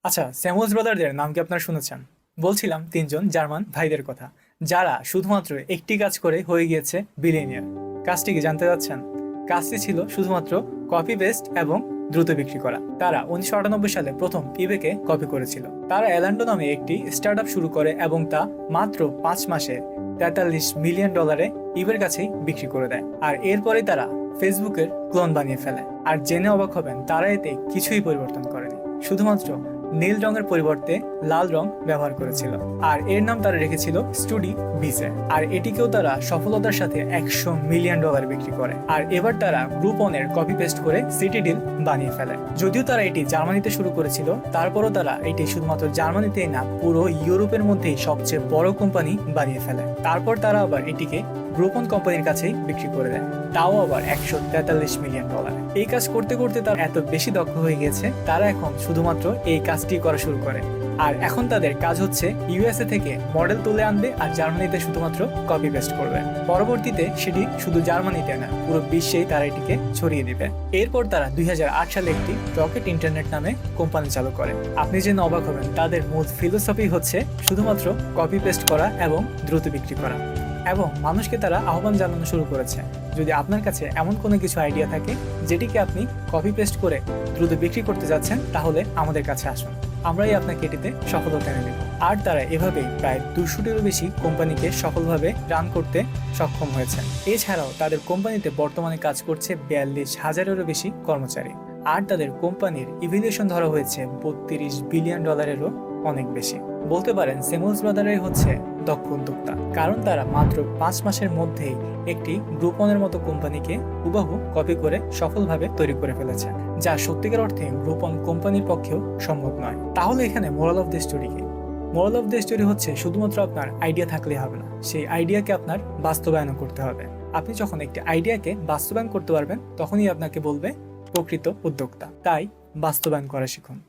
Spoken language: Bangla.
আচ্ছা, স্যামুয়েলস ব্রাদারদের নাম কি আপনারা শুনেছেন? বলছিলাম তিনজন জার্মান ভাইদের কথা, যারা শুধুমাত্র একটি কাজ করে হয়ে গিয়েছে বিলিয়নিয়ার। কাজটি কি জানতে চাচ্ছেন? কাজটি ছিল শুধুমাত্র কপি পেস্ট এবং দ্রুত বিক্রি করা। তারা 1998 সালে প্রথম ইবেকে কপি করেছিল। তারা অ্যালান্ডো নামে একটি স্টার্ট শুরু করে এবং তা মাত্র 5 মাসে $43 মিলিয়ন ইবের কাছেই বিক্রি করে দেয়। আর এরপরে তারা ফেসবুকের ক্লোন বানিয়ে ফেলে। আর জেনে অবাক হবেন, তারা এতে কিছুই পরিবর্তন করেনি, শুধুমাত্র নীল রঙের পরিবর্তে লাল রং ব্যবহার করেছিল। আর এর নাম তারা রেখেছিল স্টুডি বিজে। আর এটিকেও তারা সফলতার সাথে $100 মিলিয়ন বিক্রি করে। আর এবার তারা গ্রুপনের কপি পেস্ট করে সিটি ডিল বানিয়ে ফেলে। যদিও তারা এটি জার্মানিতে শুরু করেছিল, তারপরও তারা এটি শুধুমাত্র জার্মানিতেই না, পুরো ইউরোপের মধ্যেই সবচেয়ে বড় কোম্পানি বানিয়ে ফেলে। তারপর তারা আবার এটিকে গ্রুপন কোম্পানির কাছেই বিক্রি করে দেয়, তাও আবার $143 মিলিয়ন। এই কাজ করতে করতে তারা এত বেশি দক্ষ হয়ে গেছে, তারা এখন শুধুমাত্র এই কাজটি করা শুরু করে। আর এখন তাদের কাজ হচ্ছে ইউএসএ থেকে মডেল তুলে আনবে আর জার্মানিতে শুধুমাত্র কপি পেস্ট করবে। পরবর্তীতে সেটি শুধু জার্মানিতে না, পুরো বিশ্বেই তারা এটিকে ছড়িয়ে দিবে। এরপর তারা 2008 সালে একটি রকেট ইন্টারনেট নামে কোম্পানি চালু করে। আপনি জেনে অবাক হবেন, তাদের মূল ফিলোসফি হচ্ছে শুধুমাত্র কপি পেস্ট করা এবং দ্রুত বিক্রি করা। এবং মানুষকে তারা আহ্বান জানানো শুরু করেছে, যদি আপনার কাছে এমন কোনো কিছু আইডিয়া থাকে যেটিকে আপনি কপি পেস্ট করে দ্রুত বিক্রি করতে যাচ্ছেন, তাহলে আমাদের কাছে আসুন, আমরাই আপনাকে এটিতে সফলতা এনে দেব। আর তারা এভাবে প্রায় 200টিরও বেশি কোম্পানিকে সফলভাবে রান করতে সক্ষম হয়েছে। এছাড়াও তাদের কোম্পানিতে বর্তমানে কাজ করছে 42,000-এরও বেশি কর্মচারী। আর তাদের কোম্পানির ইভ্যালুয়েশন ধরা হয়েছে $32 বিলিয়ন অনেক বেশি। বলতে পারেন স্যামুয়েলস ব্রাদারই হচ্ছে দক্ষ উদ্যোক্তা, কারণ তারা মাত্র 5 মাসের মধ্যেই একটি গ্রুপনের মতো কোম্পানিকে হুবহু কপি করে সফলভাবে তৈরি করে ফেলেছে, যা সত্যিকার অর্থে গ্রুপন কোম্পানির পক্ষেও সম্ভব নয়। তাহলে এখানে মোরাল অফ দ্য স্টোরি কি? মোরাল অফ দ্য স্টোরি হচ্ছে শুধুমাত্র আপনার আইডিয়া থাকলে হবে না, সেই আইডিয়াকে আপনার বাস্তবায়ন করতে হবে। আপনি যখন একটি আইডিয়াকে বাস্তবায়ন করতে পারবেন, তখনই আপনাকে বলবে প্রকৃত উদ্যোক্তা। তাই বাস্তবায়ন করা শিখুন।